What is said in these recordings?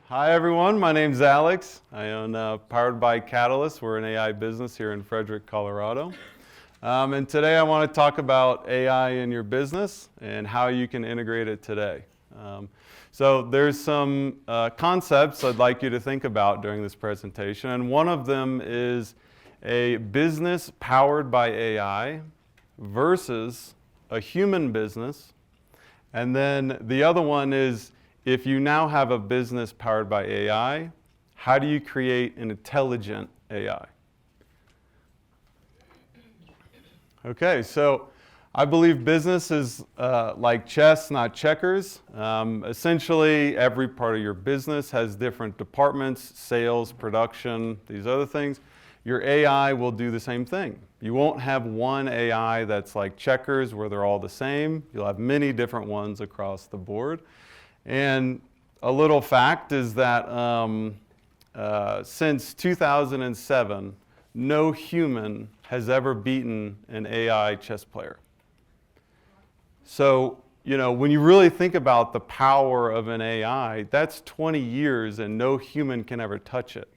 Hi everyone, my name's Alex. I own Powered by Catalyst. We're an AI business here in Frederick, Colorado. And today I want to talk about AI in your business and how you can integrate it today. So there's some concepts I'd like you to think about during this presentation, and one of them is a business powered by AI versus a human business. And then the other one is, if you now have a business powered by AI, how do you create an intelligent AI? Okay, so I believe business is like chess, not checkers. Essentially, every part of your business has different departments, sales, production, these other things. Your AI will do the same thing. You won't have one AI that's like checkers where they're all the same. You'll have many different ones across the board. And a little fact is that since 2007, no human has ever beaten an AI chess player. So, when you really think about the power of an AI, that's 20 years and no human can ever touch it.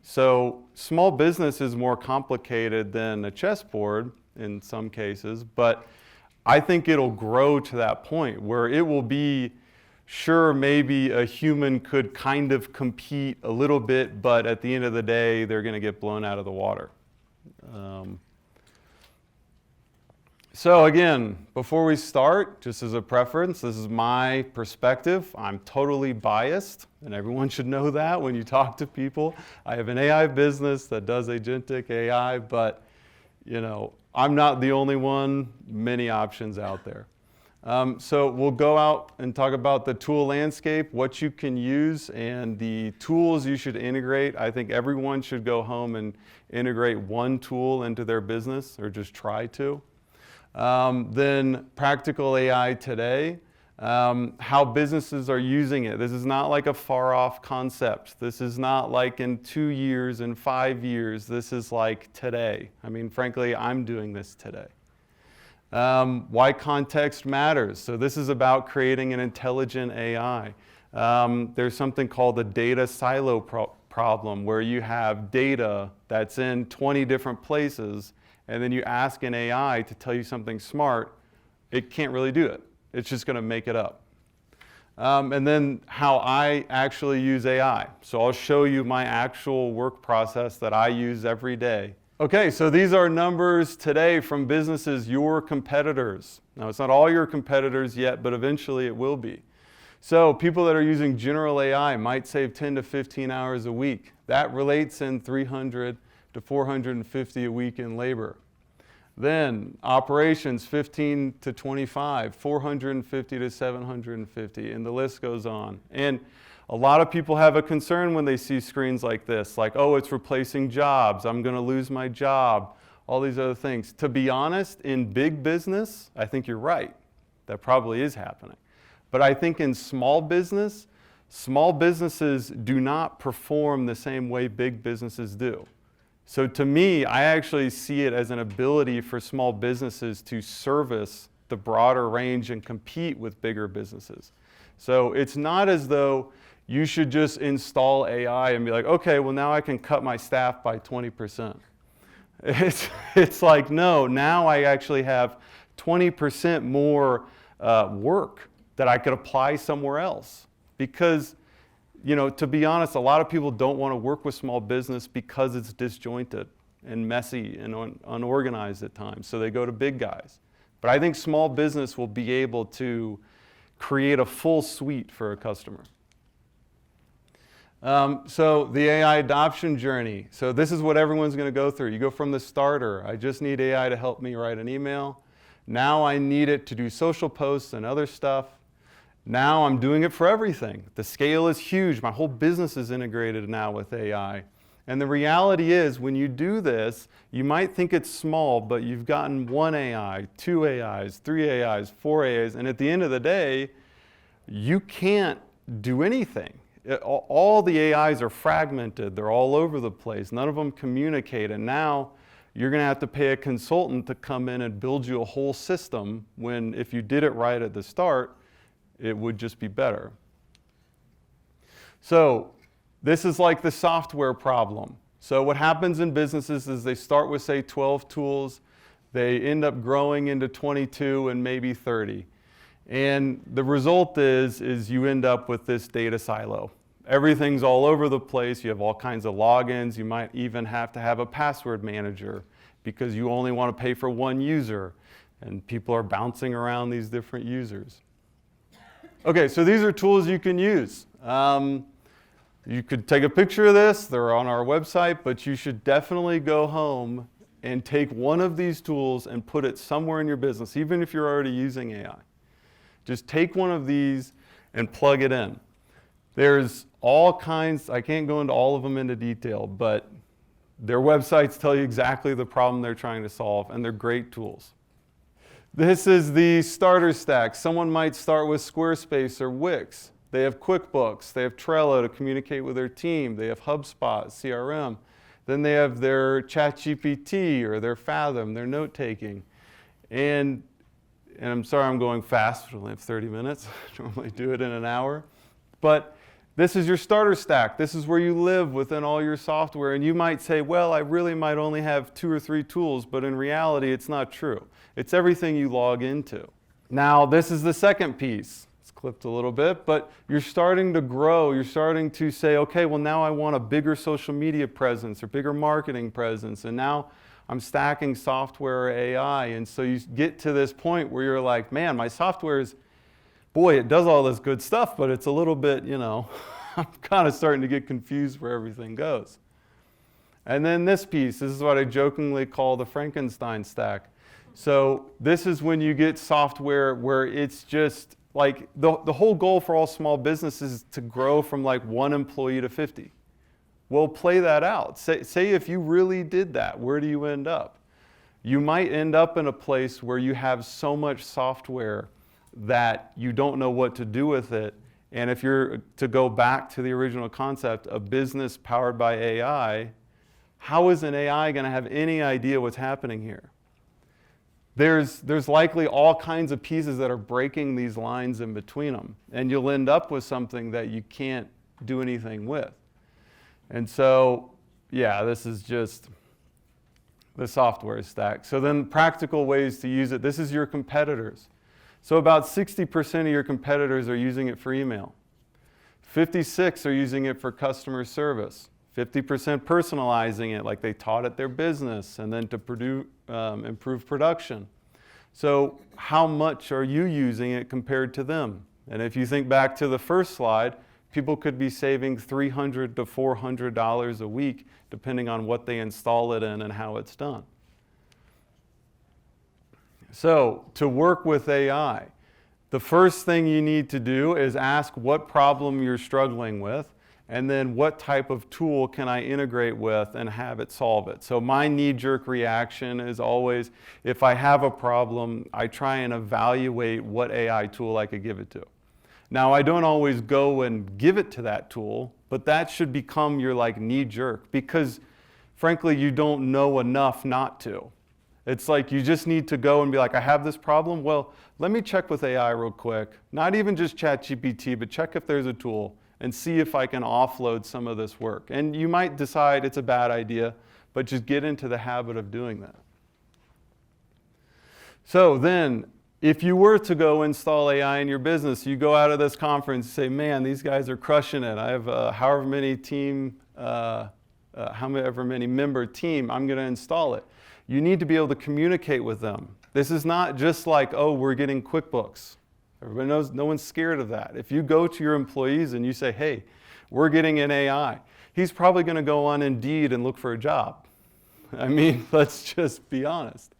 So small business is more complicated than a chessboard in some cases, but I think it'll grow to that point where it will be, sure, maybe a human could kind of compete a little bit, but at the end of the day, they're going to get blown out of the water. So again, before we start, just as a preference, this is my perspective. I'm totally biased, and everyone should know that when you talk to people. I have an AI business that does agentic AI, but I'm not the only one, many options out there. So we'll go out and talk about the tool landscape, what you can use, and the tools you should integrate. I think everyone should go home and integrate one tool into their business, or just try to. Then practical AI today, how businesses are using it. This is not like a far off concept. This is not like in 2 years, in 5 years. This is like today. I mean, frankly, I'm doing this today. Why context matters. So this is about creating an intelligent AI. There's something called the data silo problem, where you have data that's in 20 different places, and then you ask an AI to tell you something smart. It can't really do it. It's just going to make it up. And then how I actually use AI. So I'll show you my actual work process that I use every day. Okay, so these are numbers today from businesses, your competitors. Now, it's not all your competitors yet, but eventually it will be. So people that are using general AI might save 10 to 15 hours a week. That relates in 300 to 450 a week in labor. Then operations, 15 to 25, 450 to 750, and the list goes on. And a lot of people have a concern when they see screens like this, like, oh, it's replacing jobs, I'm going to lose my job, all these other things. To be honest, in big business, I think you're right. That probably is happening. But I think in small businesses do not perform the same way big businesses do. So to me, I actually see it as an ability for small businesses to service the broader range and compete with bigger businesses. So it's not as though you should just install AI and be like, okay, well now I can cut my staff by 20%. It's like, no, now I actually have 20% more work that I could apply somewhere else. Because, to be honest, a lot of people don't want to work with small business because it's disjointed and messy and unorganized at times. So they go to big guys. But I think small business will be able to create a full suite for a customer. So the AI adoption journey. So this is what everyone's going to go through. You go from the starter. I just need AI to help me write an email. Now I need it to do social posts and other stuff. Now I'm doing it for everything. The scale is huge. My whole business is integrated now with AI. And the reality is, when you do this, you might think it's small, but you've gotten 1 AI, 2 AIs, 3 AIs, 4 AIs, and at the end of the day, you can't do anything. All the AIs are fragmented. They're all over the place. None of them communicate. And now you're going to have to pay a consultant to come in and build you a whole system, when if you did it right at the start, it would just be better. So This is like the software problem. So what happens in businesses is they start with, say, 12 tools. They end up growing into 22 and maybe 30. And the result is you end up with this data silo. Everything's all over the place. You have all kinds of logins. You might even have to have a password manager because you only want to pay for one user. And people are bouncing around these different users. Okay, so these are tools you can use. You could take a picture of this. They're on our website, but you should definitely go home and take one of these tools and put it somewhere in your business, even if you're already using AI. Just take one of these and plug it in. There's all kinds, I can't go into all of them into detail, but their websites tell you exactly the problem they're trying to solve, and they're great tools. This is the starter stack. Someone might start with Squarespace or Wix. They have QuickBooks. They have Trello to communicate with their team. They have HubSpot, CRM. Then they have their ChatGPT or their Fathom, their note-taking. And I'm sorry I'm going fast. We only have 30 minutes. I normally do it in an hour. But this is your starter stack. This is where you live within all your software. And you might say, well, I really might only have 2 or 3 tools. But in reality, it's not true. It's everything you log into. Now, this is the second piece. It's clipped a little bit, but you're starting to grow. You're starting to say, okay, well, now I want a bigger social media presence or bigger marketing presence. And now I'm stacking software or AI. And so you get to this point where you're like, man, my software is, boy, it does all this good stuff, but it's a little bit, I'm kind of starting to get confused where everything goes. And then this piece, this is what I jokingly call the Frankenstein stack. So this is when you get software where it's just like the whole goal for all small businesses is to grow from like 1 employee to 50. Well, play that out. Say if you really did that, where do you end up? You might end up in a place where you have so much software that you don't know what to do with it. And if you're to go back to the original concept, a business powered by AI, how is an AI going to have any idea what's happening here? There's likely all kinds of pieces that are breaking these lines in between them. And you'll end up with something that you can't do anything with. And so, yeah, this is just the software stack. So then practical ways to use it. This is your competitors. So about 60% of your competitors are using it for email. 56% are using it for customer service. 50% personalizing it like they taught at their business and then to improve production. So how much are you using it compared to them? And if you think back to the first slide, people could be saving $300 to $400 a week depending on what they install it in and how it's done. So to work with AI, the first thing you need to do is ask what problem you're struggling with, and then what type of tool can I integrate with and have it solve it. So my knee-jerk reaction is always, if I have a problem, I try and evaluate what AI tool I could give it to. Now, I don't always go and give it to that tool, but that should become your like knee-jerk because, frankly, you don't know enough not to. It's like you just need to go and be like, I have this problem. Well, let me check with AI real quick. Not even just ChatGPT, but check if there's a tool and see if I can offload some of this work. And you might decide it's a bad idea, but just get into the habit of doing that. So then, if you were to go install AI in your business, you go out of this conference and say, man, these guys are crushing it. I have however many member team, I'm going to install it. You need to be able to communicate with them. This is not just like, oh, we're getting QuickBooks. Everybody knows, no one's scared of that. If you go to your employees and you say, hey, we're getting an AI, he's probably going to go on Indeed and look for a job. I mean, let's just be honest.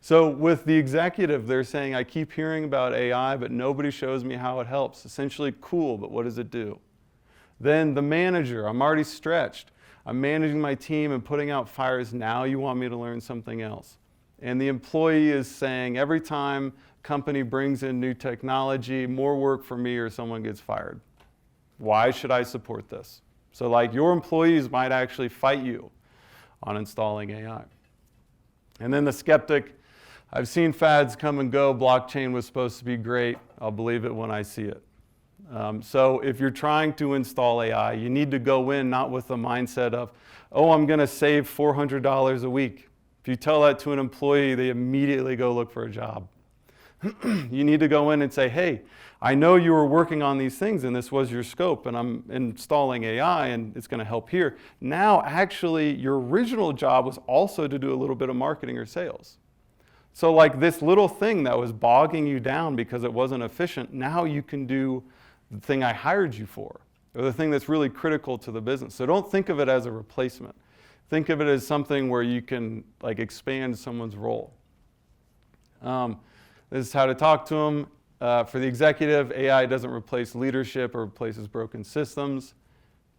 So with the executive, they're saying, I keep hearing about AI, but nobody shows me how it helps. Essentially, cool, but what does it do? Then the manager, I'm already stretched. I'm managing my team and putting out fires. Now you want me to learn something else. And the employee is saying, every time company brings in new technology, more work for me or someone gets fired. Why should I support this? So like your employees might actually fight you on installing AI. And then the skeptic, I've seen fads come and go. Blockchain was supposed to be great. I'll believe it when I see it. So if you're trying to install AI, you need to go in not with the mindset of, oh, I'm going to save $400 a week. If you tell that to an employee, they immediately go look for a job. You need to go in and say, hey, I know you were working on these things and this was your scope and I'm installing AI and it's going to help here. Now, actually, your original job was also to do a little bit of marketing or sales. So like this little thing that was bogging you down because it wasn't efficient, now you can do the thing I hired you for, or the thing that's really critical to the business. So don't think of it as a replacement. Think of it as something where you can like expand someone's role. This is how to talk to them. For the executive, AI doesn't replace leadership or replaces broken systems.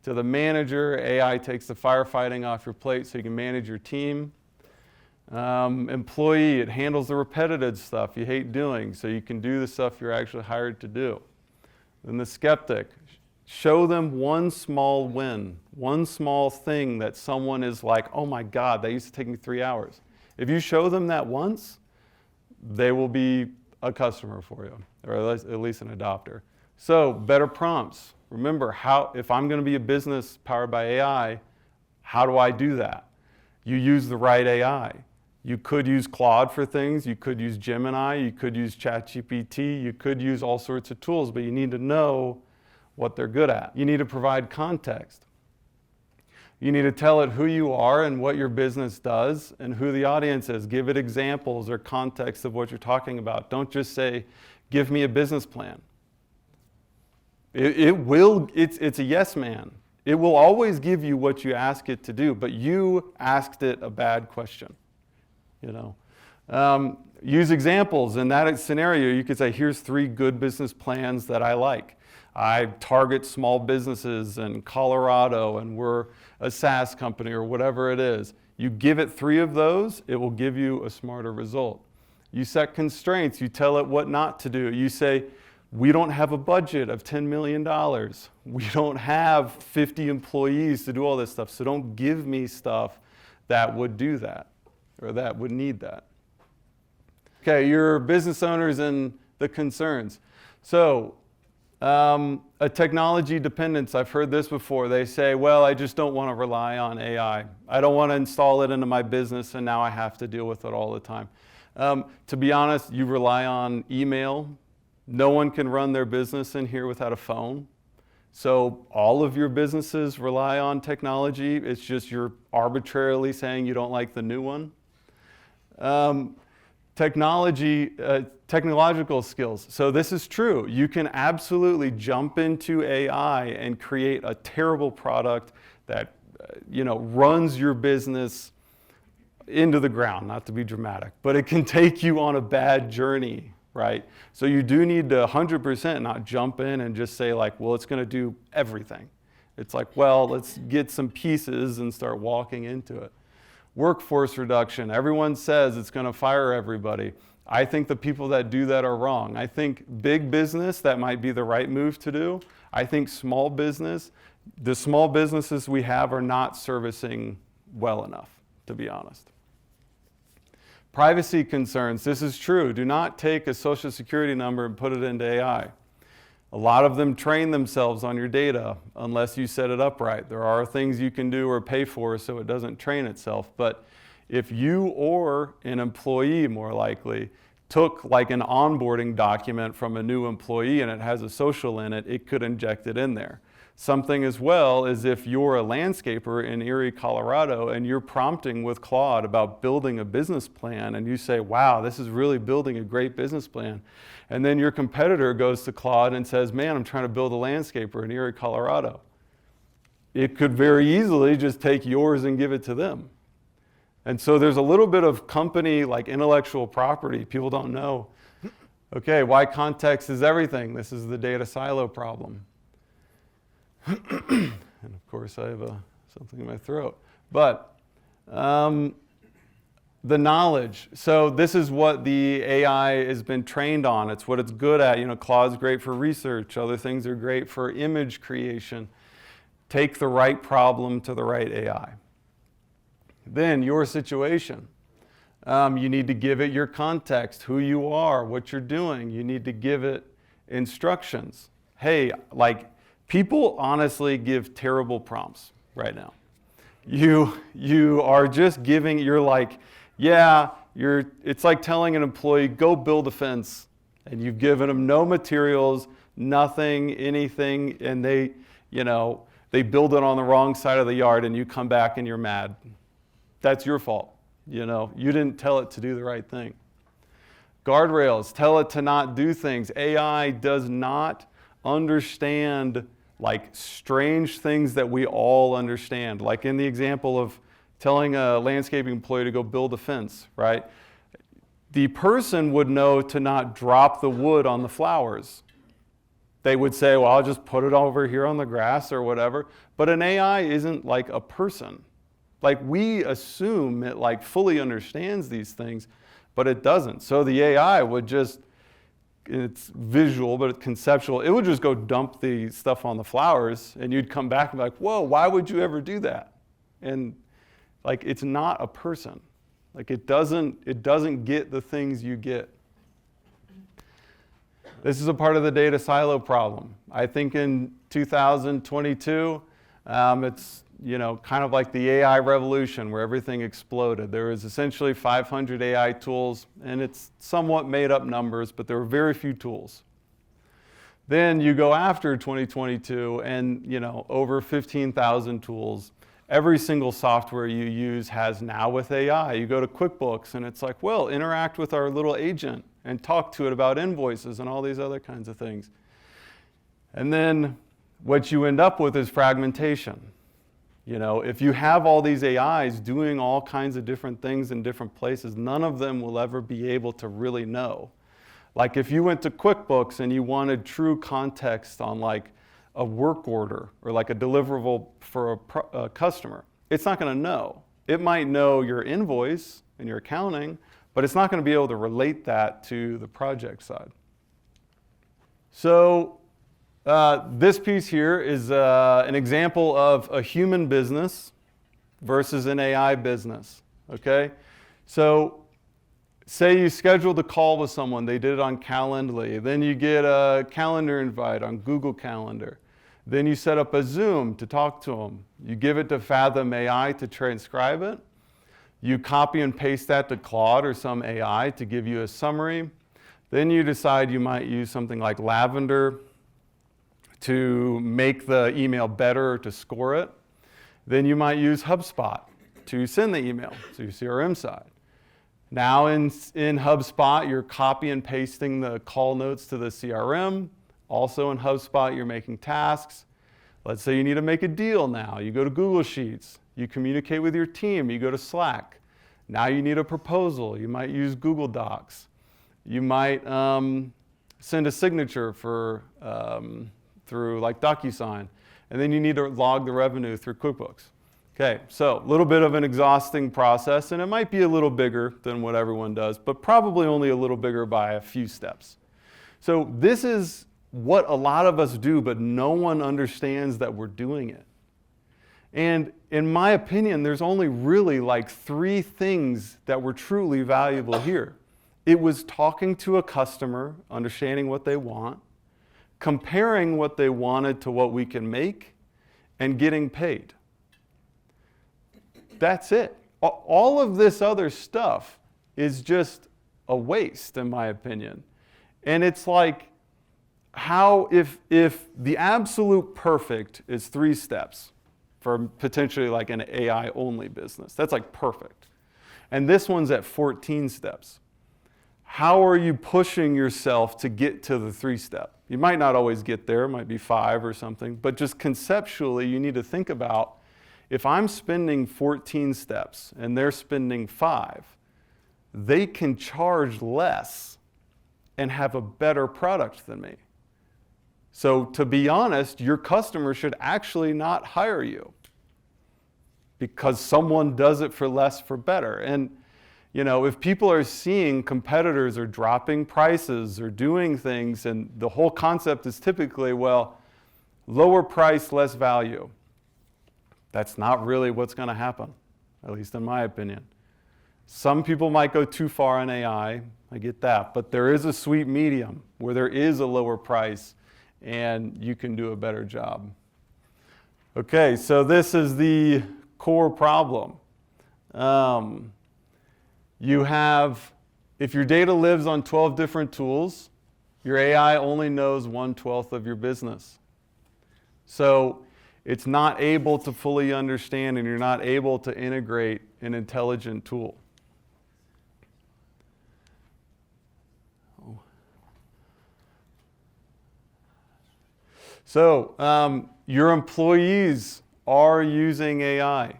To the manager, AI takes the firefighting off your plate so you can manage your team. Employee, it handles the repetitive stuff you hate doing so you can do the stuff you're actually hired to do. Then the skeptic, show them one small win, one small thing that someone is like, oh my God, that used to take me 3 hours. If you show them that once, they will be a customer for you, or at least an adopter. So better prompts. Remember, if I'm going to be a business powered by AI, how do I do that? You use the right AI. You could use Claude for things. You could use Gemini. You could use ChatGPT. You could use all sorts of tools, but you need to know what they're good at. You need to provide context. You need to tell it who you are and what your business does and who the audience is. Give it examples or context of what you're talking about. Don't just say, give me a business plan. It's a yes man. It will always give you what you ask it to do, but you asked it a bad question. Use examples. In that scenario, you could say, here's 3 good business plans that I like. I target small businesses in Colorado and we're a SaaS company or whatever it is. You give it 3 of those, it will give you a smarter result. You set constraints, you tell it what not to do. You say, we don't have a budget of $10 million. We don't have 50 employees to do all this stuff, so don't give me stuff that would do that or that would need that. Okay, your business owners and the concerns. So, a technology dependence, I've heard this before. They say, well, I just don't want to rely on AI. I don't want to install it into my business and now I have to deal with it all the time. To be honest, you rely on email. No one can run their business in here without a phone. So all of your businesses rely on technology. It's just you're arbitrarily saying you don't like the new one. Technological skills. So this is true. You can absolutely jump into AI and create a terrible product that runs your business into the ground, not to be dramatic, but it can take you on a bad journey, right? So you do need to 100% not jump in and just say like, well, it's going to do everything. It's like, well, let's get some pieces and start walking into it. Workforce reduction. Everyone says it's going to fire everybody. I think the people that do that are wrong. I think big business, that might be the right move to do. I think small business, the small businesses we have are not servicing well enough, to be honest. Privacy concerns. This is true. Do not take a social security number and put it into AI. A lot of them train themselves on your data unless you set it up right. There are things you can do or pay for so it doesn't train itself. But if you or an employee, more likely, took like an onboarding document from a new employee and it has a social in it, it could inject it in there. Something as well is if you're a landscaper in Erie, Colorado, and you're prompting with Claude about building a business plan, and you say, wow, this is really building a great business plan. And then your competitor goes to Claude and says, man, I'm trying to build a landscaper in Erie, Colorado. It could very easily just take yours and give it to them. And so there's a little bit of company, like intellectual property. People don't know, okay, why context is everything? This is the data silo problem. And of course, I have something in my throat. But the knowledge. So this is what the AI has been trained on. It's what it's good at. Claude's great for research. Other things are great for image creation. Take the right problem to the right AI. Then your situation. You need to give it your context, who you are, what you're doing. You need to give it instructions. hey, like people honestly give terrible prompts right now. You are just giving, you're like, yeah, it's like telling an employee, go build a fence. And you've given them no materials, nothing, anything, and they build it on the wrong side of the yard and you come back and you're mad. That's your fault. You didn't tell it to do the right thing. Guardrails, tell it to not do things. AI does not understand like strange things that we all understand. Like in the example of telling a landscaping employee to go build a fence, right? The person would know to not drop the wood on the flowers. They would say, well, I'll just put it over here on the grass or whatever. But an AI isn't like a person. Like we assume it like fully understands these things, but it doesn't. So the AI would just, it's visual, but it's conceptual. It would just go dump the stuff on the flowers and you'd come back and be like, whoa, why would you ever do that? And like, it's not a person. Like it doesn't get the things you get. This is a part of the data silo problem. I think in 2022, it's kind of like the AI revolution where everything exploded. There was essentially 500 AI tools, and it's somewhat made up numbers, but there were very few tools. Then you go after 2022 and over 15,000 tools. Every single software you use has now with AI. You go to QuickBooks and it's like, well, interact with our little agent and talk to it about invoices and all these other kinds of things. And then what you end up with is fragmentation. If you have all these AIs doing all kinds of different things in different places, none of them will ever be able to really know. Like if you went to QuickBooks and you wanted true context on like a work order or like a deliverable for a customer, it's not going to know. It might know your invoice and your accounting, but it's not going to be able to relate that to the project side. So this piece here is an example of a human business versus an AI business, okay? So say you scheduled a call with someone, they did it on Calendly, then you get a calendar invite on Google Calendar. Then you set up a Zoom to talk to them. You give it to Fathom AI to transcribe it. You copy and paste that to Claude or some AI to give you a summary. Then you decide you might use something like Lavender to make the email better or to score it. Then you might use HubSpot to send the email to your CRM side. Now in HubSpot, you're copy and pasting the call notes to the CRM. Also in HubSpot, you're making tasks. Let's say you need to make a deal now. You go to Google Sheets. You communicate with your team. You go to Slack. Now you need a proposal. You might use Google Docs. You might send a signature through like DocuSign. And then you need to log the revenue through QuickBooks. Okay, so a little bit of an exhausting process, and it might be a little bigger than what everyone does, but probably only a little bigger by a few steps. So this is what a lot of us do, but no one understands that we're doing it. And in my opinion, there's only really like 3 things that were truly valuable here. It was talking to a customer, understanding what they want, comparing what they wanted to what we can make, and getting paid. That's it. All of this other stuff is just a waste, in my opinion. And it's like, how if the absolute perfect is 3 steps for potentially like an AI only business, that's like perfect. And this one's at 14 steps. How are you pushing yourself to get to the 3-step? You might not always get there, it might be 5 or something, but just conceptually you need to think about, if I'm spending 14 steps and they're spending 5, they can charge less and have a better product than me. So to be honest, your customer should actually not hire you because someone does it for less for better. And if people are seeing competitors are dropping prices or doing things, and the whole concept is typically, well, lower price, less value. That's not really what's going to happen, at least in my opinion. Some people might go too far on AI, I get that, but there is a sweet medium where there is a lower price and you can do a better job. Okay, so this is the core problem. You have, if your data lives on 12 different tools, your AI only knows 1/12 of your business. So it's not able to fully understand, and you're not able to integrate an intelligent tool. So your employees are using AI.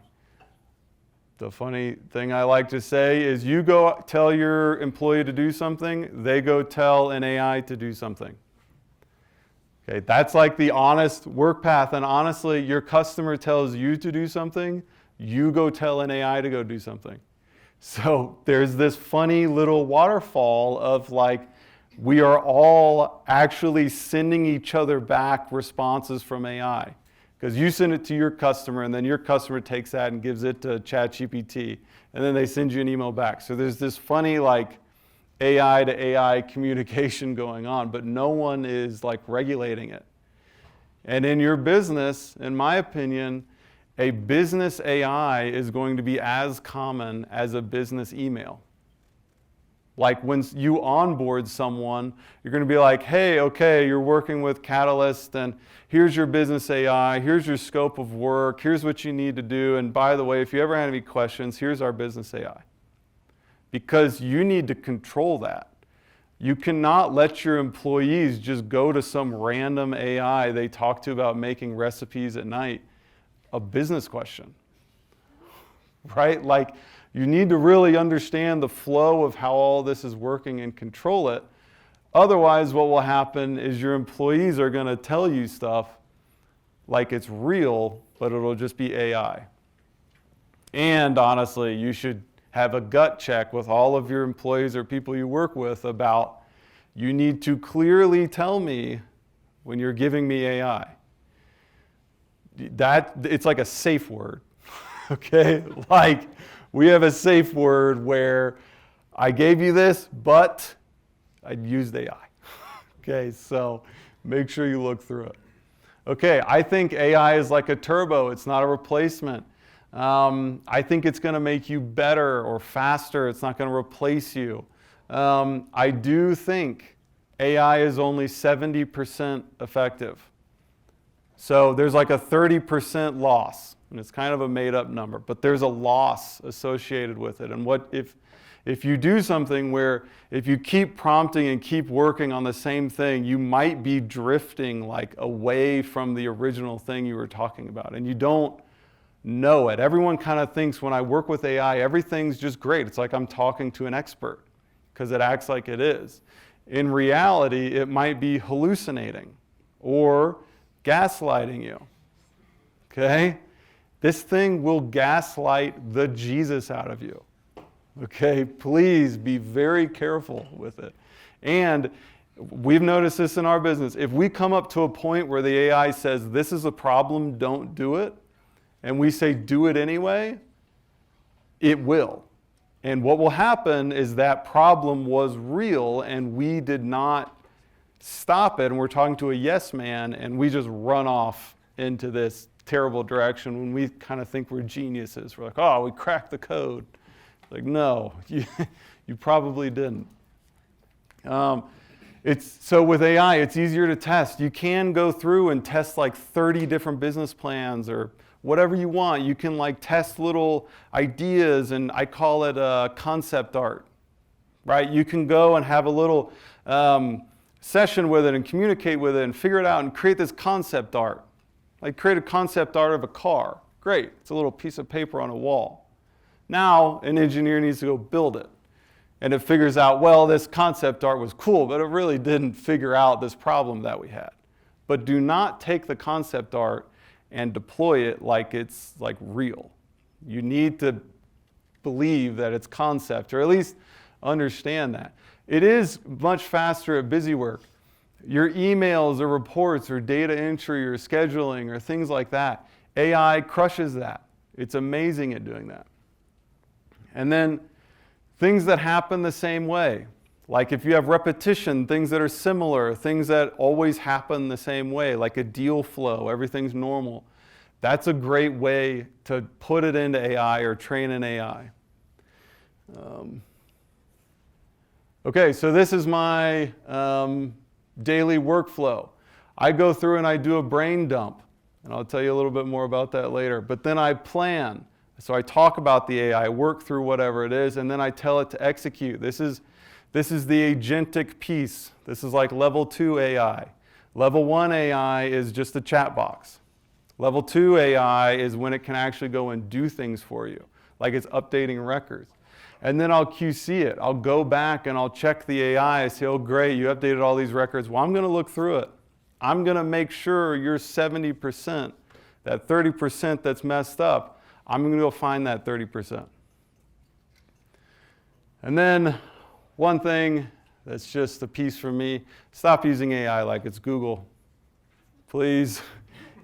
The funny thing I like to say is you go tell your employee to do something, they go tell an AI to do something. Okay, that's like the honest work path. And honestly, your customer tells you to do something, you go tell an AI to go do something. So there's this funny little waterfall of like, we are all actually sending each other back responses from AI. Because you send it to your customer, and then your customer takes that and gives it to ChatGPT, and then they send you an email back. So there's this funny like AI to AI communication going on, but no one is like regulating it. And in your business, in my opinion, a business AI is going to be as common as a business email. Like when you onboard someone, you're going to be like, hey, okay, you're working with Catalyst, and here's your business AI, here's your scope of work, here's what you need to do, and by the way, if you ever have any questions, here's our business AI. Because you need to control that. You cannot let your employees just go to some random AI they talk to about making recipes at night, a business question, right? Like, you need to really understand the flow of how all this is working and control it. Otherwise, what will happen is your employees are going to tell you stuff like it's real, but it'll just be AI. And honestly, you should have a gut check with all of your employees or people you work with about, you need to clearly tell me when you're giving me AI. It's like a safe word, okay? Like, we have a safe word where I gave you this, but I used AI. Okay, so make sure you look through it. Okay, I think AI is like a turbo. It's not a replacement. I think it's going to make you better or faster. It's not going to replace you. I do think AI is only 70% effective. So there's like a 30% loss. And it's kind of a made-up number, but there's a loss associated with it. And what if you do something where if you keep prompting and keep working on the same thing, you might be drifting like away from the original thing you were talking about, and you don't know it. Everyone kind of thinks when I work with AI, everything's just great. It's like I'm talking to an expert because it acts like it is. In reality, it might be hallucinating or gaslighting you. Okay? This thing will gaslight the Jesus out of you. Okay, please be very careful with it. And we've noticed this in our business. If we come up to a point where the AI says, this is a problem, don't do it, and we say, do it anyway, it will. And what will happen is that problem was real, and we did not stop it, and we're talking to a yes man, and we just run off into this terrible direction when we kind of think we're geniuses. We're like, oh, we cracked the code. Like, no, you probably didn't. So with AI, it's easier to test. You can go through and test like 30 different business plans or whatever you want. You can like test little ideas, and I call it concept art, right? You can go and have a little session with it and communicate with it and figure it out and create this concept art. Like create a concept art of a car. Great, it's a little piece of paper on a wall. Now an engineer needs to go build it. And it figures out, well, this concept art was cool, but it really didn't figure out this problem that we had. But do not take the concept art and deploy it like it's like real. You need to believe that it's concept, or at least understand that. It is much faster at busy work. Your emails or reports or data entry or scheduling or things like that, AI crushes that. It's amazing at doing that. And then things that happen the same way, Like if you have repetition, things that are similar, things that always happen the same way, like a deal flow, everything's normal. That's a great way to put it into AI or train an AI. Okay, so this is my daily workflow. I go through and I do a brain dump, and I'll tell you a little bit more about that later. But then I plan. So I talk about the AI, work through whatever it is, and then I tell it to execute. This is the agentic piece. This is like level 2 AI. Level 1 AI is just a chat box. Level 2 AI is when it can actually go and do things for you, like it's updating records. And then I'll QC it. I'll go back and I'll check the AI. I say, oh great, you updated all these records. Well, I'm going to look through it. I'm going to make sure you're 70%, that 30% that's messed up, I'm going to go find that 30%. And then one thing that's just a piece for me, stop using AI like it's Google. Please.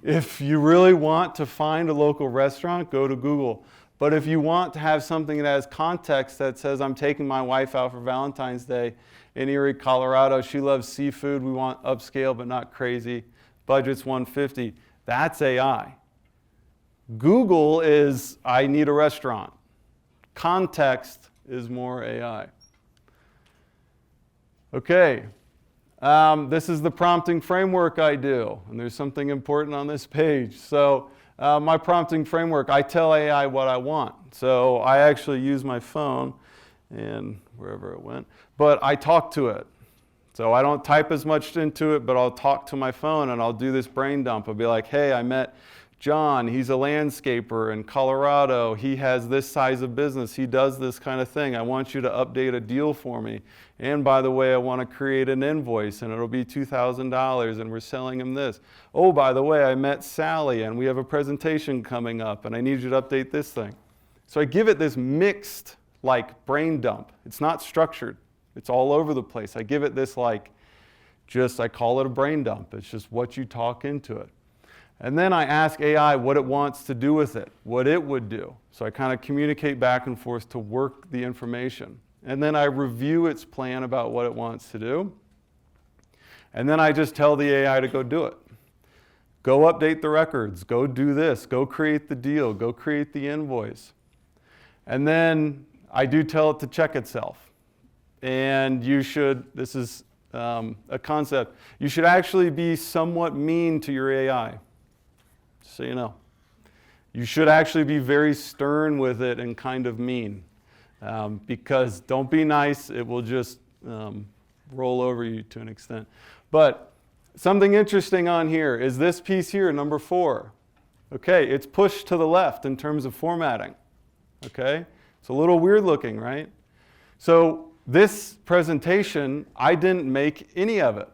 If you really want to find a local restaurant, go to Google. But if you want to have something that has context that says, I'm taking my wife out for Valentine's Day in Erie, Colorado. She loves seafood. We want upscale but not crazy. Budget's $150. That's AI. Google is, I need a restaurant. Context is more AI. Okay. This is the prompting framework I do, and there's something important on this page. So my prompting framework, I tell AI what I want. So I actually use my phone, and wherever it went, but I talk to it. So I don't type as much into it, but I'll talk to my phone, and I'll do this brain dump. I'll be like, hey, I met John. He's a landscaper in Colorado. He has this size of business. He does this kind of thing. I want you to update a deal for me. And by the way, I want to create an invoice, and it'll be $2,000, and we're selling him this. Oh, by the way, I met Sally, and we have a presentation coming up, and I need you to update this thing. So I give it this mixed, like, brain dump. It's not structured. It's all over the place. I give it this, like, I call it a brain dump. It's just what you talk into it. And then I ask AI what it wants to do with it, what it would do. So I kind of communicate back and forth to work the information. And then I review its plan about what it wants to do. And then I just tell the AI to go do it. Go update the records, go do this, go create the deal, go create the invoice. And then I do tell it to check itself. And you should, this is a concept, you should actually be somewhat mean to your AI. So you know. You should actually be very stern with it and kind of mean. Because don't be nice, it will just roll over you to an extent. But something interesting on here is this piece here, number 4. Okay, it's pushed to the left in terms of formatting. Okay, it's a little weird looking, right? So this presentation, I didn't make any of it.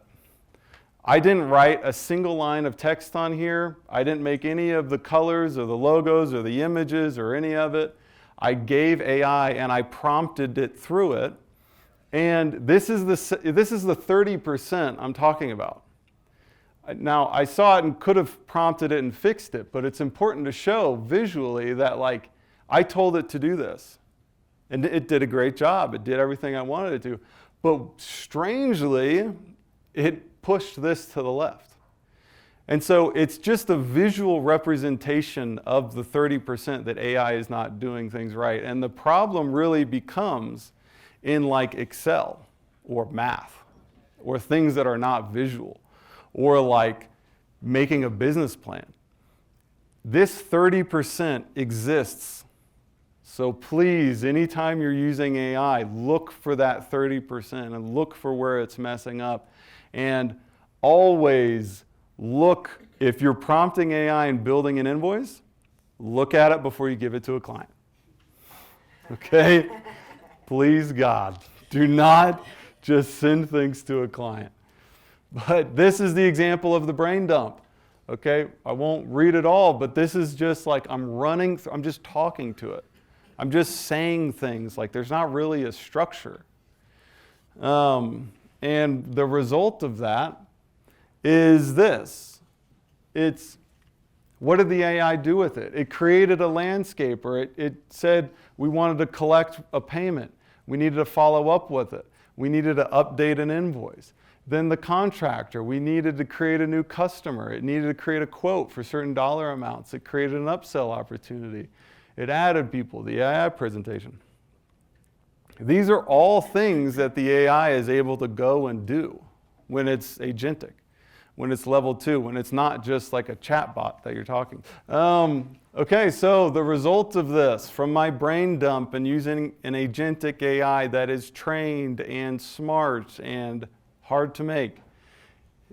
I didn't write a single line of text on here. I didn't make any of the colors or the logos or the images or any of it. I gave AI and I prompted it through it. And this is the 30% I'm talking about. Now, I saw it and could have prompted it and fixed it, but it's important to show visually that, like, I told it to do this. And it did a great job. It did everything I wanted it to. But strangely, it pushed this to the left. And so it's just a visual representation of the 30% that AI is not doing things right. And the problem really becomes in like Excel or math or things that are not visual or like making a business plan. This 30% exists. So please, anytime you're using AI, look for that 30% and look for where it's messing up. And always look, if you're prompting AI and building an invoice, look at it before you give it to a client. Okay? Please, God, do not just send things to a client. But this is the example of the brain dump. Okay? I won't read it all, but this is just like I'm just talking to it. I'm just saying things, like there's not really a structure. And the result of that is this. It's, what did the AI do with it? It created a landscape, or it said we wanted to collect a payment. We needed to follow up with it. We needed to update an invoice. Then the contractor, we needed to create a new customer. It needed to create a quote for certain dollar amounts. It created an upsell opportunity. It added people, the AI presentation. These are all things that the AI is able to go and do when it's agentic, when it's level 2, when it's not just like a chat bot that you're talking. Okay, so the result of this, from my brain dump and using an agentic AI that is trained and smart and hard to make,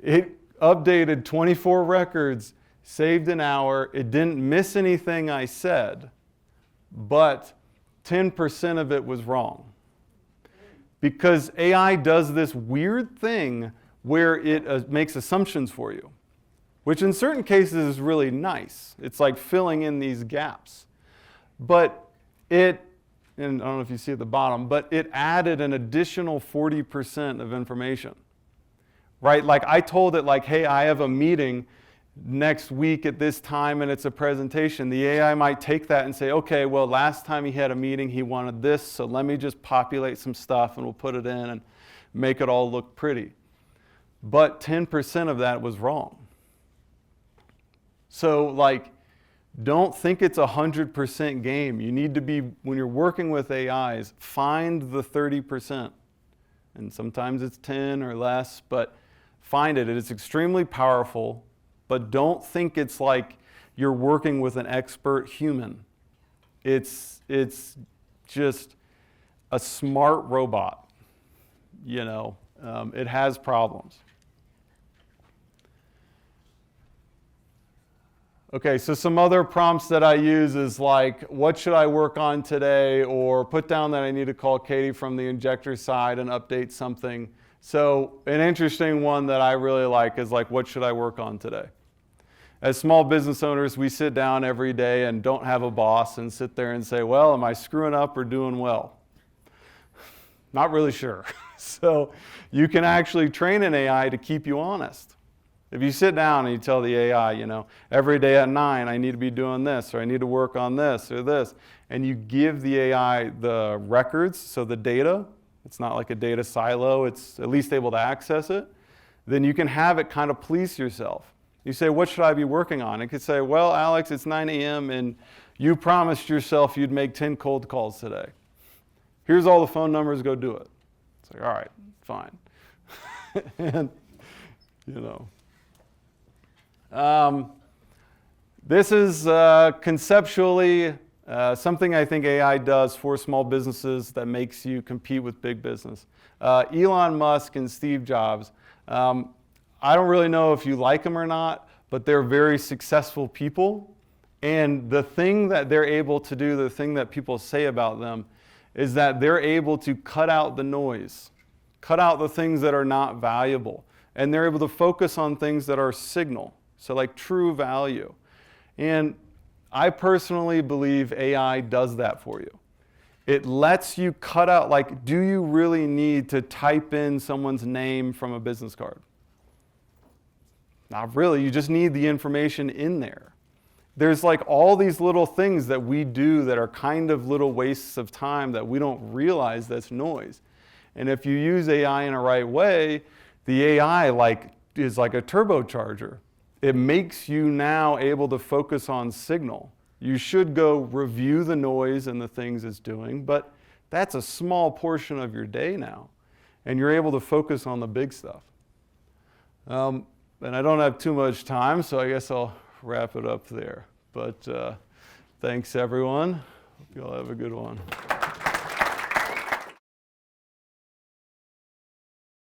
it updated 24 records, saved an hour. It didn't miss anything I said, but 10% of it was wrong. Because AI does this weird thing where it makes assumptions for you, which in certain cases is really nice. It's like filling in these gaps. But and I don't know if you see at the bottom, but it added an additional 40% of information, right? Like I told it like, hey, I have a meeting next week at this time and it's a presentation. The AI might take that and say, okay, well, last time he had a meeting, he wanted this, so let me just populate some stuff and we'll put it in and make it all look pretty. But 10% of that was wrong. So like, don't think it's 100% game. You need to be, when you're working with AIs, find the 30%. And sometimes it's 10 or less, but find it. It is extremely powerful, but don't think it's like you're working with an expert human. It's just a smart robot, you know. It has problems. Okay, so some other prompts that I use is like, what should I work on today? Or put down that I need to call Katie from the injector side and update something. So an interesting one that I really like is like, what should I work on today? As small business owners, we sit down every day and don't have a boss and sit there and say, well, am I screwing up or doing well? Not really sure. So you can actually train an AI to keep you honest. If you sit down and you tell the AI, you know, every day at 9, I need to be doing this, or I need to work on this or this, and you give the AI the records, so the data, it's not like a data silo, it's at least able to access it, then you can have it kind of police yourself. You say, what should I be working on? It could say, well, Alex, it's 9 a.m. and you promised yourself you'd make 10 cold calls today. Here's all the phone numbers, go do it. It's like, all right, fine. And, you know. This is conceptually something I think AI does for small businesses that makes you compete with big business. Elon Musk and Steve Jobs, I don't really know if you like them or not, but they're very successful people. And the thing that they're able to do, the thing that people say about them, is that they're able to cut out the noise, cut out the things that are not valuable. And they're able to focus on things that are signal. So like true value. And I personally believe AI does that for you. It lets you cut out, like, do you really need to type in someone's name from a business card? Not really, you just need the information in there. There's like all these little things that we do that are kind of little wastes of time that we don't realize that's noise. And if you use AI in a right way, the AI is like a turbocharger. It makes you now able to focus on signal. You should go review the noise and the things it's doing, but that's a small portion of your day now. And you're able to focus on the big stuff. And I don't have too much time, so I guess I'll wrap it up there. But thanks, everyone. Hope you all have a good one.